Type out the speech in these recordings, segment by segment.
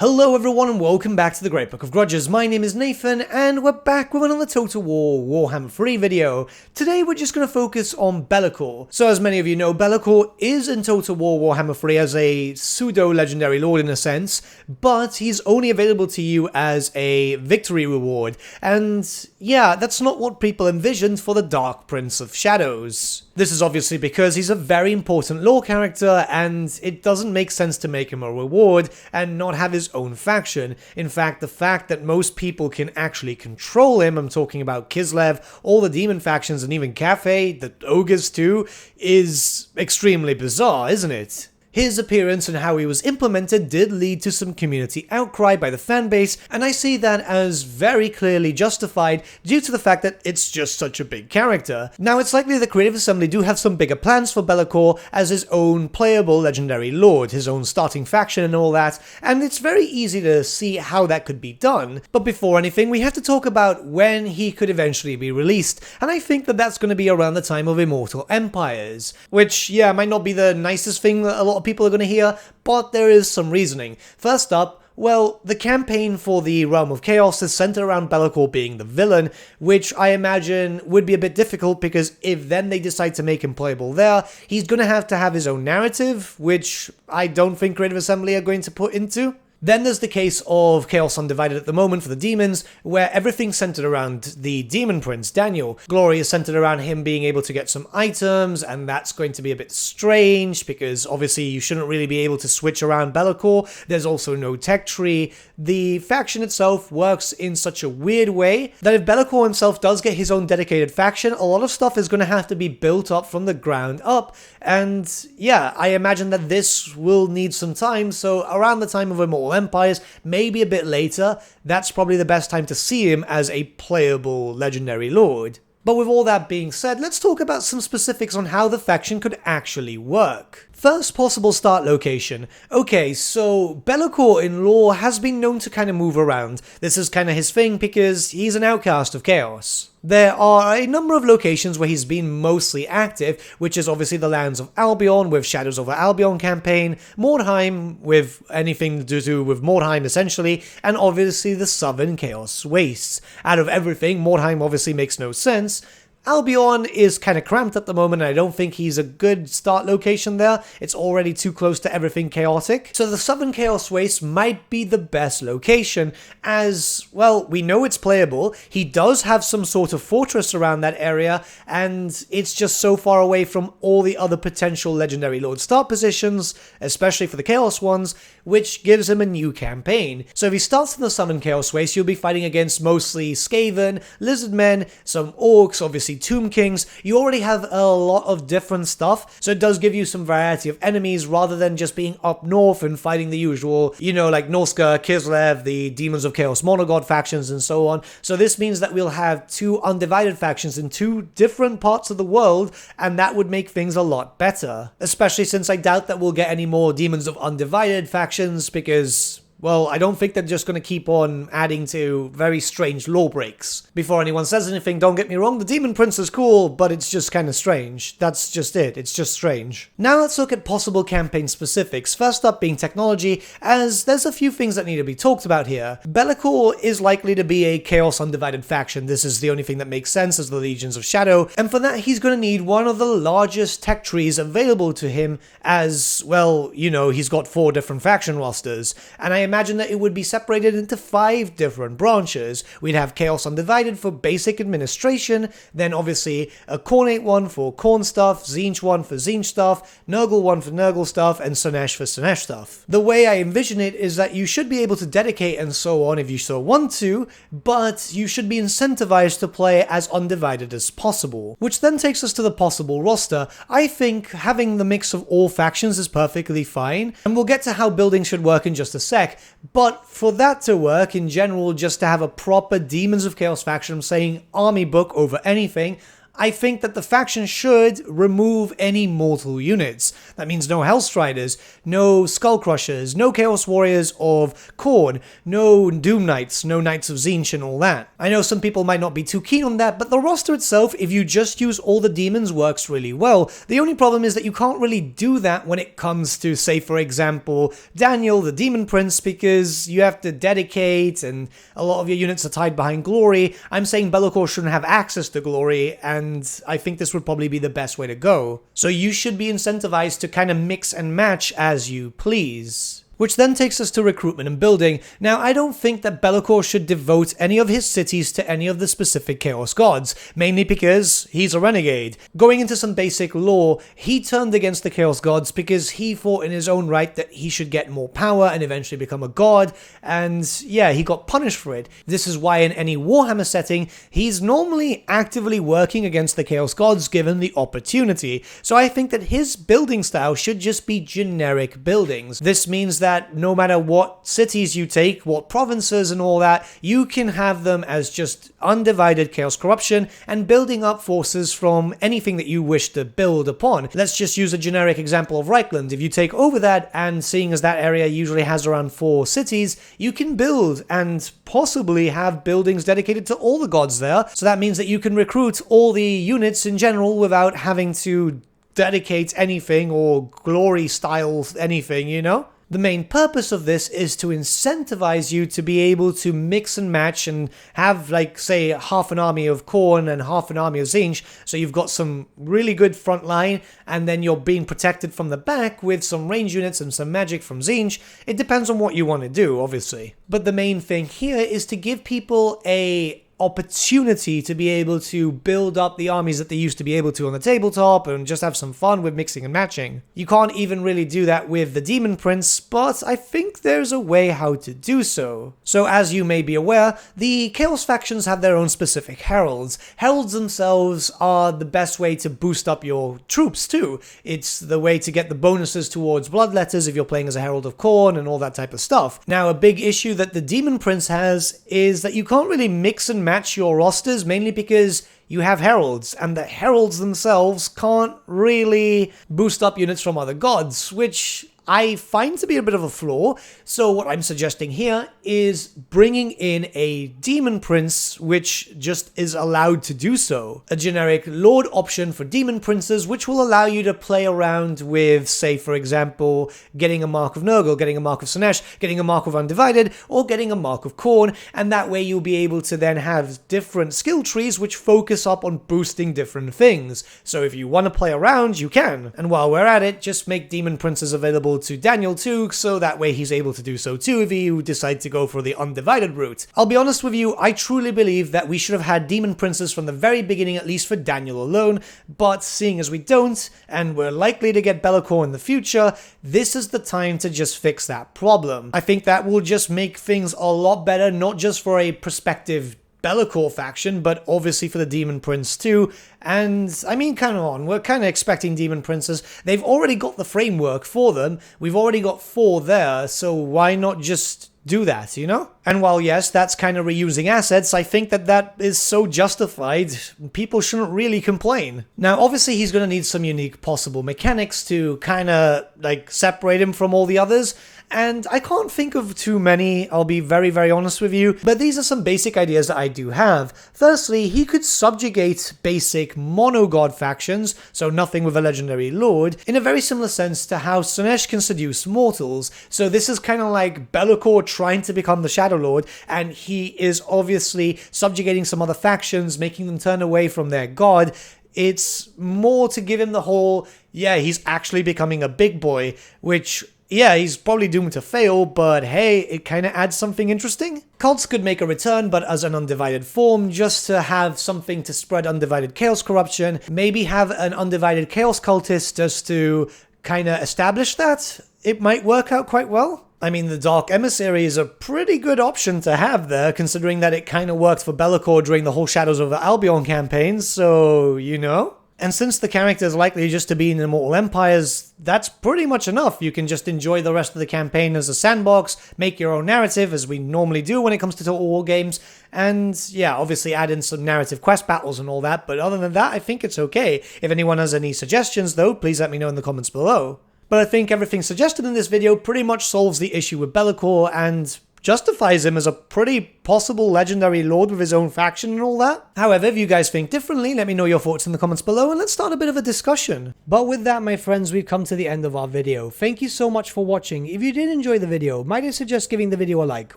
Hello everyone and welcome back to the Great Book of Grudges. My name is Nathan and we're back with another Total War Warhammer 3 video. Today we're just going to focus on Belakor. So as many of you know, Belakor is in Total War Warhammer 3 as a pseudo-legendary lord in a sense, but he's only available to you as a victory reward. And yeah, that's not what people envisioned for the Dark Prince of Shadows. This is obviously because he's a very important lore character and it doesn't make sense to make him a reward and not have his own faction. In fact, the fact that most people can actually control him, I'm talking about Kislev, all the demon factions and even Cafe, the ogres too, is extremely bizarre, isn't it? His appearance and how he was implemented did lead to some community outcry by the fanbase, and I see that as very clearly justified due to the fact that it's just such a big character. Now, it's likely that Creative Assembly do have some bigger plans for Belakor as his own playable legendary lord, his own starting faction and all that, and it's very easy to see how that could be done. But before anything, we have to talk about when he could eventually be released, and I think that that's going to be around the time of Immortal Empires, which, yeah, might not be the nicest thing that a lot of people are going to hear, but there is some reasoning. First up, well, the campaign for the Realm of Chaos is centered around Belakor being the villain, which I imagine would be a bit difficult because if then they decide to make him playable there, he's going to have his own narrative, which I don't think Creative Assembly are going to put into. Then there's the case of Chaos Undivided at the moment for the demons, where everything's centered around the demon prince, Daniel. Glory is centered around him being able to get some items, and that's going to be a bit strange, because obviously you shouldn't really be able to switch around Belakor. There's also no tech tree. The faction itself works in such a weird way that if Belakor himself does get his own dedicated faction, a lot of stuff is going to have to be built up from the ground up, and yeah, I imagine that this will need some time, so around the time of Immortal Empires, maybe a bit later, that's probably the best time to see him as a playable legendary lord. But with all that being said, let's talk about some specifics on how the faction could actually work. First possible start location. Okay, so Belakor in lore has been known to kind of move around. This is kind of his thing because he's an outcast of chaos. There are a number of locations where he's been mostly active, which is obviously the lands of Albion with Shadows over Albion campaign, Mordheim with anything to do with Mordheim essentially, and obviously the Southern Chaos Wastes. Out of everything, Mordheim obviously makes no sense. Albion is kind of cramped at the moment, and I don't think he's a good start location there. It's already too close to everything chaotic. So the Southern Chaos Waste might be the best location, as, well, we know it's playable. He does have some sort of fortress around that area, and it's just so far away from all the other potential Legendary Lord start positions, especially for the Chaos ones, which gives him a new campaign. So if he starts in the Southern Chaos Waste, you'll be fighting against mostly Skaven, Lizardmen, some Orcs, obviously Tomb Kings. You already have a lot of different stuff, so it does give you some variety of enemies rather than just being up north and fighting the usual, you know, like Norska, Kislev, the Demons of Chaos Monogod factions and so on. So this means that we'll have two undivided factions in two different parts of the world, and that would make things a lot better. Especially since I doubt that we'll get any more Demons of Undivided factions because, well, I don't think they're just going to keep on adding to very strange law breaks. Before anyone says anything, don't get me wrong, the Demon Prince is cool, but it's just kind of strange. That's just it, it's just strange. Now let's look at possible campaign specifics, first up being technology, as there's a few things that need to be talked about here. Belakor is likely to be a Chaos Undivided faction. This is the only thing that makes sense as the Legions of Shadow, and for that he's going to need one of the largest tech trees available to him as, well, you know, he's got 4 different faction rosters, and I imagine that it would be separated into 5 different branches. We'd have Chaos Undivided for basic administration, then obviously a Khornate one for Khorne stuff, Tzeentch one for Tzeentch stuff, Nurgle one for Nurgle stuff, and Slaanesh for Slaanesh stuff. The way I envision it is that you should be able to dedicate and so on if you so want to, but you should be incentivized to play as undivided as possible. Which then takes us to the possible roster. I think having the mix of all factions is perfectly fine, and we'll get to how building should work in just a sec. But for that to work, in general, just to have a proper Demons of Chaos faction, I'm saying army book over anything, I think that the faction should remove any mortal units. That means no Hellstriders, no Skullcrushers, no Chaos Warriors of Khorne, no Doom Knights, no Knights of Tzeentch and all that. I know some people might not be too keen on that, but the roster itself, if you just use all the demons, works really well. The only problem is that you can't really do that when it comes to, say for example, Daniel the Demon Prince, because you have to dedicate and a lot of your units are tied behind glory. I'm saying belakor shouldn't have access to glory, and I think this would probably be the best way to go. So you should be incentivized to kind of mix and match as you please. Which then takes us to recruitment and building. Now, I don't think that belakor should devote any of his cities to any of the specific Chaos Gods, mainly because he's a renegade. Going into some basic lore, he turned against the Chaos Gods because he thought in his own right that he should get more power and eventually become a god, and yeah, he got punished for it. This is why in any Warhammer setting, he's normally actively working against the Chaos Gods given the opportunity. So I think that his building style should just be generic buildings. This means that no matter what cities you take, what provinces and all that, you can have them as just undivided chaos corruption and building up forces from anything that you wish to build upon. Let's just use a generic example of Reichland. If you take over that, and seeing as that area usually has around 4 cities, you can build and possibly have buildings dedicated to all the gods there. So that means that you can recruit all the units in general without having to dedicate anything or glory style anything, you know? The main purpose of this is to incentivize you to be able to mix and match and have, like, say, half an army of Khorne and half an army of Tzeentch, so you've got some really good front line, and then you're being protected from the back with some range units and some magic from Tzeentch. It depends on what you want to do, obviously. But the main thing here is to give people a opportunity to be able to build up the armies that they used to be able to on the tabletop and just have some fun with mixing and matching. You can't even really do that with the Demon Prince, but I think there's a way how to do so. So as you may be aware, the Chaos factions have their own specific heralds. Heralds themselves are the best way to boost up your troops too. It's the way to get the bonuses towards bloodletters if you're playing as a Herald of Khorne and all that type of stuff. Now, a big issue that the Demon Prince has is that you can't really mix and match your rosters, mainly because you have heralds, and the heralds themselves can't really boost up units from other gods, which I find to be a bit of a flaw. So what I'm suggesting here is bringing in a Demon Prince, which just is allowed to do so. A generic Lord option for Demon Princes, which will allow you to play around with, say for example, getting a Mark of Nurgle, getting a Mark of Slaanesh, getting a Mark of Undivided, or getting a Mark of Khorne, and that way you'll be able to then have different skill trees which focus up on boosting different things. So if you want to play around, you can. And while we're at it, just make Demon Princes available to Daniel too, so that way he's able to do so too if you decide to go for the Undivided route. I'll be honest with you, I truly believe that we should have had Demon Princes from the very beginning, at least for Daniel alone, but seeing as we don't, and we're likely to get belakor in the future, this is the time to just fix that problem. I think that will just make things a lot better, not just for a prospective belakor faction, but obviously for the Demon Prince too. And I mean, come on, we're kind of expecting Demon Princes. They've already got the framework for them. We've already got 4 there, so why not just do that, you know? And while yes, that's kind of reusing assets, I think that that is so justified, people shouldn't really complain. Now, obviously he's going to need some unique possible mechanics to kind of like separate him from all the others, and I can't think of too many, I'll be very, very honest with you, but these are some basic ideas that I do have. Firstly, he could subjugate basic monogod factions, so nothing with a legendary lord, in a very similar sense to how Slaanesh can seduce mortals. So this is kind of like belakor trying to become the Shadow Lord, and he is obviously subjugating some other factions, making them turn away from their god. It's more to give him the whole, yeah, he's actually becoming a big boy, which, yeah, he's probably doomed to fail, but hey, it kind of adds something interesting. Cults could make a return, but as an undivided form, just to have something to spread undivided chaos corruption. Maybe have an undivided chaos cultist just to kind of establish that. It might work out quite well. I mean, the Dark Emissary is a pretty good option to have there, considering that it kind of worked for belakor during the whole Shadows over Albion campaigns, so, you know. And since the character is likely just to be in Immortal Empires, that's pretty much enough. You can just enjoy the rest of the campaign as a sandbox, make your own narrative as we normally do when it comes to Total War games, and yeah, obviously add in some narrative quest battles and all that, but other than that, I think it's okay. If anyone has any suggestions though, please let me know in the comments below. But I think everything suggested in this video pretty much solves the issue with belakor and justifies him as a pretty possible legendary lord with his own faction and all that. However, if you guys think differently, let me know your thoughts in the comments below and let's start a bit of a discussion. But with that, my friends, we've come to the end of our video. Thank you so much for watching. If you did enjoy the video, might I suggest giving the video a like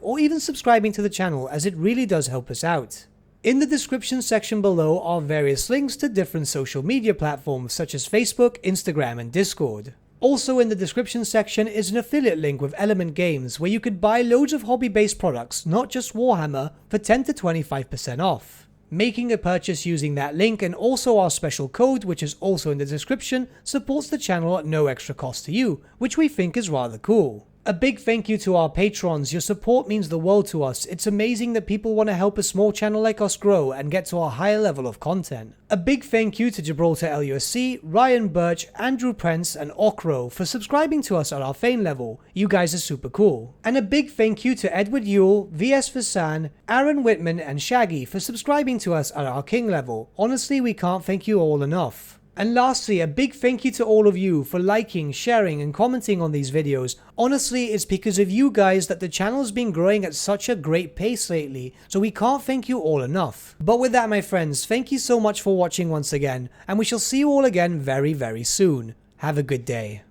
or even subscribing to the channel, as it really does help us out. In the description section below are various links to different social media platforms such as Facebook, Instagram and Discord. Also in the description section is an affiliate link with Element Games where you could buy loads of hobby-based products, not just Warhammer, for 10 to 25% off. Making a purchase using that link and also our special code, which is also in the description, supports the channel at no extra cost to you, which we think is rather cool. A big thank you to our patrons. Your support means the world to us. It's amazing that people want to help a small channel like us grow and get to a higher level of content. A big thank you to Gibraltar LUSC, Ryan Bertsche, Andrew Prince and Okro for subscribing to us at our Fane level. You guys are super cool. And a big thank you to Edward Yule, VS Vasan, Aaron Whitman and Shaggy for subscribing to us at our King level. Honestly, we can't thank you all enough. And lastly, a big thank you to all of you for liking, sharing and commenting on these videos. Honestly, it's because of you guys that the channel's been growing at such a great pace lately, so we can't thank you all enough. But with that, my friends, thank you so much for watching once again, and we shall see you all again very, very soon. Have a good day.